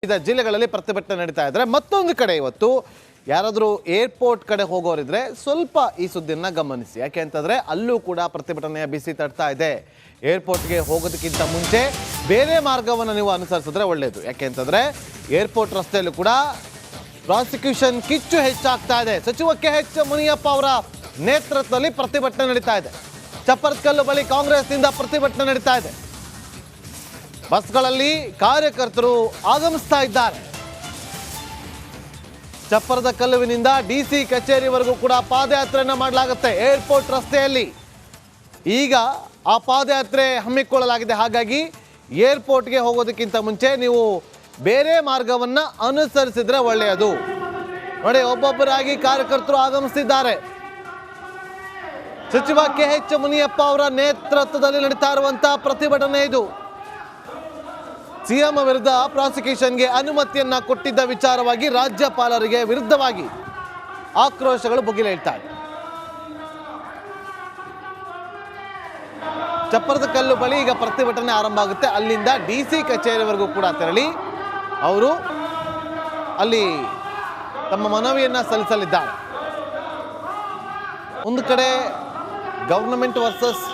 ವಿವಿಧ ಜಿಲ್ಲೆಗಳಲ್ಲಿ ಪ್ರತಿಭಟನೆ ನಡೀತಾ ಇದ್ದಾರೆ. ಮತ್ತೊಂದು ಕಡೆ ಇವತ್ತು ಯಾರಾದರೂ ಏರ್ಪೋರ್ಟ್ ಕಡೆ ಹೋಗೋರಿದ್ರೆ ಸ್ವಲ್ಪ ಈ ಸುದ್ದಿಯನ್ನ ಗಮನಿಸಿ. ಯಾಕೆ ಅಂತಂದ್ರೆ ಅಲ್ಲೂ ಕೂಡ ಪ್ರತಿಭಟನೆಯ ಬಿಸಿ ತಡ್ತಾ ಇದೆ. ಏರ್ಪೋರ್ಟ್ಗೆ ಹೋಗೋದಕ್ಕಿಂತ ಮುಂಚೆ ಬೇರೆ ಮಾರ್ಗವನ್ನು ನೀವು ಅನುಸರಿಸಿದ್ರೆ ಒಳ್ಳೆಯದು. ಯಾಕೆ ಅಂತಂದ್ರೆ ಏರ್ಪೋರ್ಟ್ ರಸ್ತೆಯಲ್ಲೂ ಕೂಡ ಪ್ರಾಸಿಕ್ಯೂಷನ್ ಕಿಚ್ಚು ಹೆಚ್ಚಾಗ್ತಾ ಇದೆ. ಸಚಿವ KH ಮುನಿಯಪ್ಪ ಅವರ ನೇತೃತ್ವದಲ್ಲಿ ಪ್ರತಿಭಟನೆ ನಡೀತಾ ಇದೆ. ಚಪ್ಪರಕಲ್ಲು ಬಳಿ ಕಾಂಗ್ರೆಸ್ನಿಂದ ಪ್ರತಿಭಟನೆ ನಡೀತಾ ಇದೆ. ಬಸ್ಗಳಲ್ಲಿ ಕಾರ್ಯಕರ್ತರು ಆಗಮಿಸ್ತಾ ಇದ್ದಾರೆ. ಚಪ್ಪರದ ಕಲ್ಲುವಿನಿಂದ DC ಕಚೇರಿವರೆಗೂ ಕೂಡ ಪಾದಯಾತ್ರೆಯನ್ನು ಮಾಡಲಾಗುತ್ತೆ ಏರ್ಪೋರ್ಟ್ ರಸ್ತೆಯಲ್ಲಿ. ಈಗ ಆ ಪಾದಯಾತ್ರೆ ಹಮ್ಮಿಕೊಳ್ಳಲಾಗಿದೆ. ಹಾಗಾಗಿ ಏರ್ಪೋರ್ಟ್ಗೆ ಹೋಗೋದಕ್ಕಿಂತ ಮುಂಚೆ ನೀವು ಬೇರೆ ಮಾರ್ಗವನ್ನ ಅನುಸರಿಸಿದ್ರೆ ಒಳ್ಳೆಯದು. ನೋಡಿ, ಒಬ್ಬೊಬ್ಬರಾಗಿ ಕಾರ್ಯಕರ್ತರು ಆಗಮಿಸುತ್ತಿದ್ದಾರೆ. ಸಚಿವ KH ಮುನಿಯಪ್ಪ ಅವರ ನೇತೃತ್ವದಲ್ಲಿ ನಡೀತಾ ಇರುವಂತಹ ಪ್ರತಿಭಟನೆ ಇದು. ಸಿಎಂ ವಿರುದ್ಧ ಪ್ರಾಸಿಕ್ಯೂಷನ್ಗೆ ಅನುಮತಿಯನ್ನ ಕೊಟ್ಟಿದ್ದ ವಿಚಾರವಾಗಿ ರಾಜ್ಯಪಾಲರಿಗೆ ವಿರುದ್ಧವಾಗಿ ಆಕ್ರೋಶಗಳು ಭುಗಿಲೇಳ್ತಾರೆ. ಚಪ್ಪರದ ಕಲ್ಲು ಬಳಿ ಈಗ ಪ್ರತಿಭಟನೆ ಆರಂಭ ಆಗುತ್ತೆ. ಅಲ್ಲಿಂದ DC ಕಚೇರಿವರೆಗೂ ಕೂಡ ತೆರಳಿ ಅವರು ಅಲ್ಲಿ ತಮ್ಮ ಮನವಿಯನ್ನ ಸಲ್ಲಿಸಲಿದ್ದಾರೆ. ಒಂದು ಕಡೆ ಗವರ್ನಮೆಂಟ್ ವರ್ಸಸ್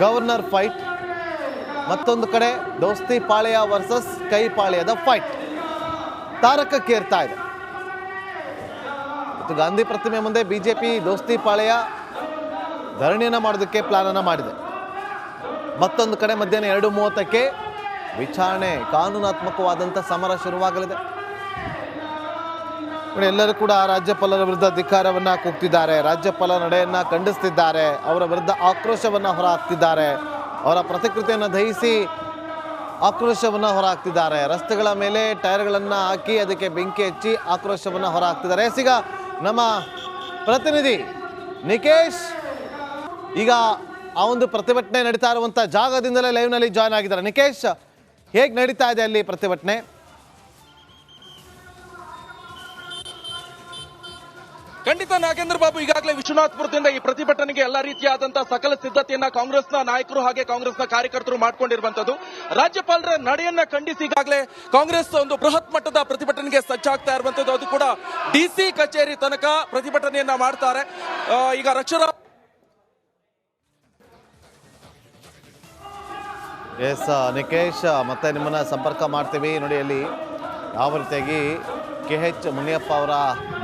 ಗವರ್ನರ್ ಫೈಟ್, ಮತ್ತೊಂದು ಕಡೆ ದೋಸ್ತಿ ಪಾಳ್ಯ ವರ್ಸಸ್ ಕೈ ಪಾಳ್ಯದ ಫೈಟ್ ತಾರಕಕ್ಕೇರ್ತಾ ಇದೆ. ಮತ್ತು ಗಾಂಧಿ ಪ್ರತಿಮೆ ಮುಂದೆ ಬಿಜೆಪಿ ದೋಸ್ತಿ ಪಾಳ್ಯ ಧರಣಿಯನ್ನು ಮಾಡೋದಕ್ಕೆ ಪ್ಲಾನ್ ಅನ್ನು ಮಾಡಿದೆ. ಮತ್ತೊಂದು ಕಡೆ ಮಧ್ಯಾಹ್ನ 2:30ಕ್ಕೆ ವಿಚಾರಣೆ, ಕಾನೂನಾತ್ಮಕವಾದಂಥ ಸಮರ ಶುರುವಾಗಲಿದೆ. ಎಲ್ಲರೂ ಕೂಡ ರಾಜ್ಯಪಾಲರ ವಿರುದ್ಧ ಧಿಕ್ಕಾರವನ್ನ ಕೂಗ್ತಿದ್ದಾರೆ. ರಾಜ್ಯಪಾಲ ನಡೆಯನ್ನ ಖಂಡಿಸ್ತಿದ್ದಾರೆ. ಅವರ ವಿರುದ್ಧ ಆಕ್ರೋಶವನ್ನ ಹೊರಹಾಕ್ತಿದ್ದಾರೆ. ಅವರ ಪ್ರತಿಕೃತಿಯನ್ನು ದಹಿಸಿ ಆಕ್ರೋಶವನ್ನು ಹೊರಹಾಕ್ತಿದ್ದಾರೆ. ರಸ್ತೆಗಳ ಮೇಲೆ ಟೈರ್ಗಳನ್ನು ಹಾಕಿ ಅದಕ್ಕೆ ಬೆಂಕಿ ಹಚ್ಚಿ ಆಕ್ರೋಶವನ್ನು ಹೊರಹಾಕ್ತಿದ್ದಾರೆ. ಈಗ ನಮ್ಮ ಪ್ರತಿನಿಧಿ ನಿಕೇಶ್ ಈಗ ಆ ಒಂದು ಪ್ರತಿಭಟನೆ ನಡೀತಾ ಇರುವಂಥ ಜಾಗದಿಂದಲೇ ಲೈವ್ನಲ್ಲಿ ಜಾಯ್ನ್ ಆಗಿದ್ದಾರೆ. ನಿಕೇಶ್, ಹೇಗೆ ನಡೀತಾ ಇದೆ ಅಲ್ಲಿ ಪ್ರತಿಭಟನೆ? ಖಂಡಿತ ನಾಗೇಂದ್ರ ಬಾಬು, ಈಗಾಗಲೇ ವಿಶ್ವನಾಥಪುರದಿಂದ ಈ ಪ್ರತಿಭಟನೆಗೆ ಎಲ್ಲಾ ರೀತಿಯಾದಂತಹ ಸಕಲ ಸಿದ್ಧತೆಯನ್ನ ಕಾಂಗ್ರೆಸ್ನ ನಾಯಕರು ಹಾಗೆ ಕಾಂಗ್ರೆಸ್ನ ಕಾರ್ಯಕರ್ತರು ಮಾಡಿಕೊಂಡಿರುವಂತದ್ದು. ರಾಜ್ಯಪಾಲರ ನಡೆಯನ್ನ ಖಂಡಿಸಿ ಈಗಾಗಲೇ ಕಾಂಗ್ರೆಸ್ ಒಂದು ಬೃಹತ್ ಮಟ್ಟದ ಪ್ರತಿಭಟನೆಗೆ ಸಜ್ಜಾಗ್ತಾ ಇರುವಂತದ್ದು. ಅದು ಕೂಡ DC ಕಚೇರಿ ತನಕ ಪ್ರತಿಭಟನೆಯನ್ನ ಮಾಡ್ತಾರೆ. ಈಗ ರಕ್ಷಣಾ ನಿಕೇಶ್, ಮತ್ತೆ ನಿಮ್ಮನ್ನ ಸಂಪರ್ಕ ಮಾಡ್ತೀವಿ. ನೋಡಿ, ಅಲ್ಲಿ ಯಾವ ರೀತಿಯಾಗಿ KH ಮುನಿಯಪ್ಪ ಅವರ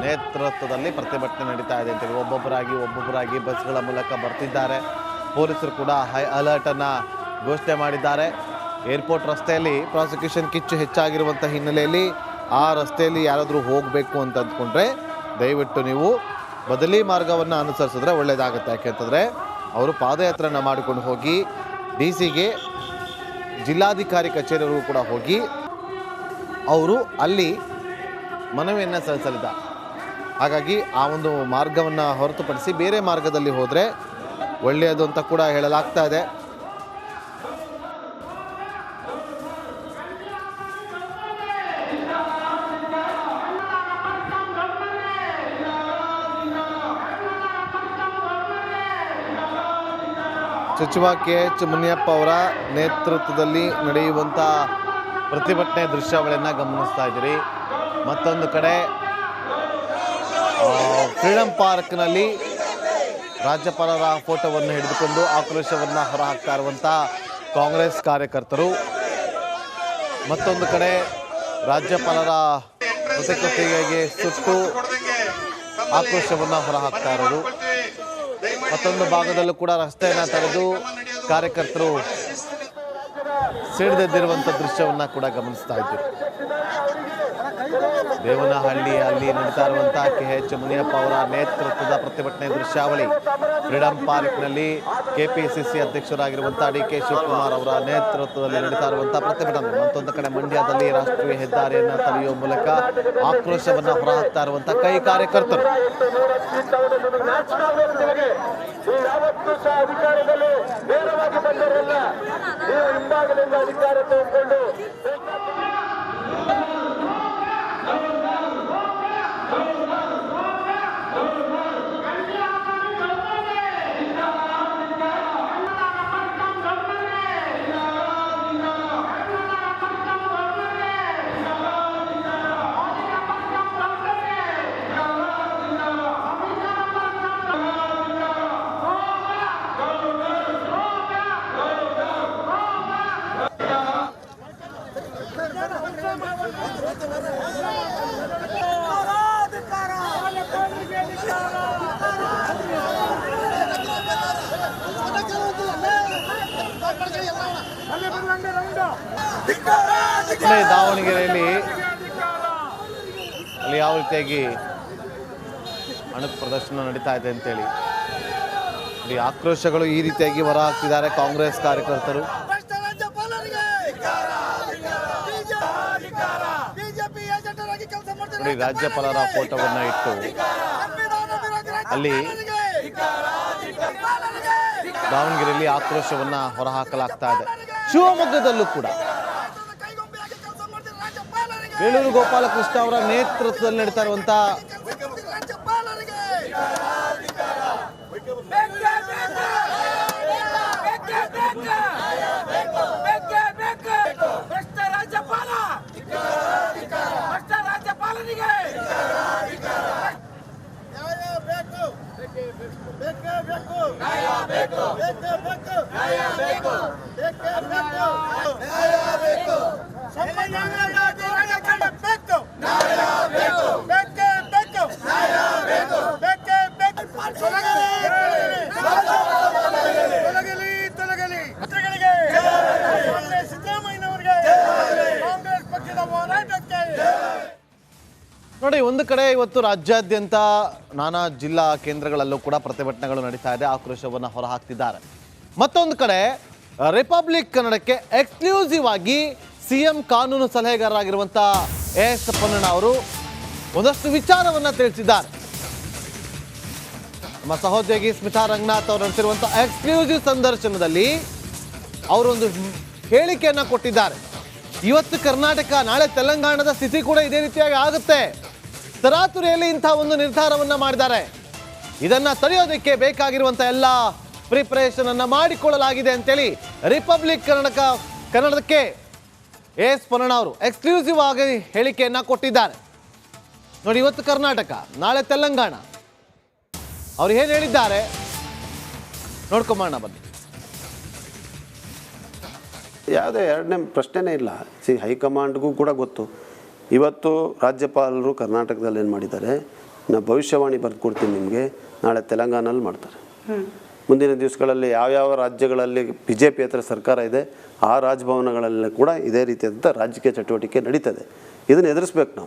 ನೇತೃತ್ವದಲ್ಲಿ ಪ್ರತಿಭಟನೆ ನಡೀತಾ ಇದೆ ಅಂತೇಳಿ ಒಬ್ಬೊಬ್ಬರಾಗಿ ಬಸ್ಗಳ ಮೂಲಕ ಬರ್ತಿದ್ದಾರೆ. ಪೊಲೀಸರು ಕೂಡ ಹೈ ಅಲರ್ಟ್ ಅನ್ನ ಘೋಷಣೆ ಮಾಡಿದ್ದಾರೆ. ಏರ್ಪೋರ್ಟ್ ರಸ್ತೆಯಲ್ಲಿ ಪ್ರಾಸಿಕ್ಯೂಷನ್ ಕಿಚ್ಚು ಹೆಚ್ಚಾಗಿರುವಂಥ ಹಿನ್ನೆಲೆಯಲ್ಲಿ ಆ ರಸ್ತೆಯಲ್ಲಿ ಯಾರಾದರೂ ಹೋಗಬೇಕು ಅಂತ ಅಂದ್ಕೊಂಡ್ರೆ ದಯವಿಟ್ಟು ನೀವು ಬದಲಿ ಮಾರ್ಗವನ್ನು ಅನುಸರಿಸಿದ್ರೆ ಒಳ್ಳೆಯದಾಗುತ್ತೆ. ಯಾಕೆಂತಂದರೆ ಅವರು ಪಾದಯಾತ್ರೆಯನ್ನು ಮಾಡಿಕೊಂಡು ಹೋಗಿ DCಗೆ ಜಿಲ್ಲಾಧಿಕಾರಿ ಕಚೇರಿವರೆಗೂ ಕೂಡ ಹೋಗಿ ಅವರು ಅಲ್ಲಿ ಮನವಿಯನ್ನು ಸಲ್ಲಿಸಲಿದ್ದಾರೆ. ಹಾಗಾಗಿ ಆ ಒಂದು ಮಾರ್ಗವನ್ನು ಹೊರತುಪಡಿಸಿ ಬೇರೆ ಮಾರ್ಗದಲ್ಲಿ ಹೋದರೆ ಒಳ್ಳೆಯದು ಅಂತ ಕೂಡ ಹೇಳಲಾಗ್ತಾ ಇದೆ. ಸಚಿವ KH ಮುನಿಯಪ್ಪ ಅವರ ನೇತೃತ್ವದಲ್ಲಿ ನಡೆಯುವಂಥ ಪ್ರತಿಭಟನೆ ದೃಶ್ಯಾವಳಿಯನ್ನು ಗಮನಿಸ್ತಾ ಇದ್ದೀರಿ. ಮತ್ತೊಂದು ಕಡೆ ಫ್ರೀಡಂ ಪಾರ್ಕ್ನಲ್ಲಿ ರಾಜ್ಯಪಾಲರ ಫೋಟೋವನ್ನು ಹಿಡಿದುಕೊಂಡು ಆಕ್ರೋಶವನ್ನು ಹೊರಹಾಕ್ತಾ ಇರುವಂಥ ಕಾಂಗ್ರೆಸ್ ಕಾರ್ಯಕರ್ತರು, ಮತ್ತೊಂದು ಕಡೆ ರಾಜ್ಯಪಾಲರ ಪ್ರತಿಕೃತಿಗೆ ಸುಟ್ಟು ಆಕ್ರೋಶವನ್ನು ಹೊರಹಾಕ್ತಾ ಇರೋದು, ಮತ್ತೊಂದು ಭಾಗದಲ್ಲೂ ಕೂಡ ರಸ್ತೆಯನ್ನು ತಡೆದು ಕಾರ್ಯಕರ್ತರು ಸಿಡಿದೆದ್ದಿರುವಂಥ ದೃಶ್ಯವನ್ನು ಕೂಡ ಗಮನಿಸ್ತಾ ಇದ್ದೀರಿ. ದೇವನಹಳ್ಳಿಯಲ್ಲಿ ನಡೀತಾ ಇರುವಂತಹ KH ಮುನಿಯಪ್ಪ ಅವರ ನೇತೃತ್ವದ ಪ್ರತಿಭಟನೆ ದೃಶ್ಯಾವಳಿ. ಫ್ರೀಡಂ ಪಾರ್ಕ್ನಲ್ಲಿ KPCC ಅಧ್ಯಕ್ಷರಾಗಿರುವಂತಹ DK ಶಿವಕುಮಾರ್ ಅವರ ನೇತೃತ್ವದಲ್ಲಿ ನಡೀತಾ ಇರುವಂತಹ ಪ್ರತಿಭಟನೆ. ಮತ್ತೊಂದು ಕಡೆ ಮಂಡ್ಯದಲ್ಲಿ ರಾಷ್ಟ್ರೀಯ ಹೆದ್ದಾರಿಯನ್ನು ತಡೆಯುವ ಮೂಲಕ ಆಕ್ರೋಶವನ್ನು ಹೊರಹಾಕ್ತಾ ಇರುವಂತಹ ಕೈ ಕಾರ್ಯಕರ್ತರು. ದಾವಣಗೆರೆಯಲ್ಲಿ ಅಲ್ಲಿ ಯಾವ ರೀತಿಯಾಗಿ ಅಣುಕ್ ಪ್ರದರ್ಶನ ನಡೀತಾ ಇದೆ ಅಂತೇಳಿ ಈ ಆಕ್ರೋಶಗಳು ಈ ರೀತಿಯಾಗಿ ಹೊರ ಹಾಕ್ತಿದ್ದಾರೆ ಕಾಂಗ್ರೆಸ್ ಕಾರ್ಯಕರ್ತರು. ನೋಡಿ, ರಾಜ್ಯಪಾಲರ ಫೋಟೋವನ್ನ ಇಟ್ಟು ಅಲ್ಲಿ ದಾವಣಗೆರೆಯಲ್ಲಿ ಆಕ್ರೋಶವನ್ನ ಹೊರಹಾಕಲಾಗ್ತಾ ಇದೆ. ಶಿವಮೊಗ್ಗದಲ್ಲೂ ಕೂಡ ಬೇಳೂರು ಗೋಪಾಲಕೃಷ್ಣ ಅವರ ನೇತೃತ್ವದಲ್ಲಿ ನಡೀತಾ ಇರುವಂತ ನೋಡಿ, ಒಂದು ಕಡೆ ಇವತ್ತು ರಾಜ್ಯಾದ್ಯಂತ ನಾನಾ ಜಿಲ್ಲಾ ಕೇಂದ್ರಗಳಲ್ಲೂ ಕೂಡ ಪ್ರತಿಭಟನೆಗಳು ನಡೀತಾ ಇದೆ, ಆಕ್ರೋಶವನ್ನು ಹೊರಹಾಕ್ತಿದ್ದಾರೆ. ಮತ್ತೊಂದು ಕಡೆ ರಿಪಬ್ಲಿಕ್ ಕನ್ನಡಕ್ಕೆ ಎಕ್ಸ್ಕ್ಲೂಸಿವ್ ಆಗಿ ಸಿಎಂ ಕಾನೂನು ಸಲಹೆಗಾರರಾಗಿರುವಂಥ ಎಸ್ ಪೊನ್ನಣ್ಣ ಅವರು ಒಂದಷ್ಟು ವಿಚಾರವನ್ನು ತಿಳಿಸಿದ್ದಾರೆ. ನಮ್ಮ ಸಹೋದ್ಯೋಗಿ ಸ್ಮಿತಾ ರಂಗನಾಥ್ ಅವರು ನಡೆಸಿರುವಂಥ ಎಕ್ಸ್ಕ್ಲೂಸಿವ್ ಸಂದರ್ಶನದಲ್ಲಿ ಅವರೊಂದು ಹೇಳಿಕೆಯನ್ನು ಕೊಟ್ಟಿದ್ದಾರೆ. ಇವತ್ತು ಕರ್ನಾಟಕ, ನಾಳೆ ತೆಲಂಗಾಣದ ಸ್ಥಿತಿ ಕೂಡ ಇದೇ ರೀತಿಯಾಗಿ ಆಗುತ್ತೆ. ತರಾತುರಿಯಲ್ಲಿ ಇಂಥ ಒಂದು ನಿರ್ಧಾರವನ್ನು ಮಾಡಿದ್ದಾರೆ. ಇದನ್ನು ತಡೆಯೋದಕ್ಕೆ ಬೇಕಾಗಿರುವಂಥ ಎಲ್ಲ ಪ್ರಿಪರೇಷನ್ ಅನ್ನು ಮಾಡಿಕೊಳ್ಳಲಾಗಿದೆ ಅಂತೇಳಿ ರಿಪಬ್ಲಿಕ್ ಕನ್ನಡಕ್ಕೆ ಎಸ್ ಪೊನ್ನಣ್ಣ ಅವರು ಎಕ್ಸ್ಕ್ಲೂಸಿವ್ ಆಗಿ ಹೇಳಿಕೆಯನ್ನು ಕೊಟ್ಟಿದ್ದಾರೆ. ನೋಡಿ, ಇವತ್ತು ಕರ್ನಾಟಕ, ನಾಳೆ ತೆಲಂಗಾಣ. ಅವ್ರು ಏನು ಹೇಳಿದ್ದಾರೆ ನೋಡ್ಕೊಂಬೋಣ ಬನ್ನಿ. ಯಾವುದೇ ಎರಡನೇ ಪ್ರಶ್ನೆನೇ ಇಲ್ಲ. ಹೈಕಮಾಂಡ್ಗೂ ಕೂಡ ಗೊತ್ತು. ಇವತ್ತು ರಾಜ್ಯಪಾಲರು ಕರ್ನಾಟಕದಲ್ಲಿ ಏನು ಮಾಡಿದ್ದಾರೆ, ನಾನು ಭವಿಷ್ಯವಾಣಿ ಬರೆದು ಕೊಡ್ತೀನಿ ನಿಮಗೆ, ನಾಳೆ ತೆಲಂಗಾಣಲ್ಲಿ ಮಾಡ್ತಾರೆ. ಮುಂದಿನ ದಿವಸಗಳಲ್ಲಿ ಯಾವ್ಯಾವ ರಾಜ್ಯಗಳಲ್ಲಿ BJP ಸರ್ಕಾರ ಇದೆ ಆ ರಾಜಭವನಗಳಲ್ಲಿ ಕೂಡ ಇದೇ ರೀತಿಯಾದಂಥ ರಾಜಕೀಯ ಚಟುವಟಿಕೆ ನಡೀತದೆ. ಇದನ್ನು ಎದುರಿಸ್ಬೇಕು ನಾವು.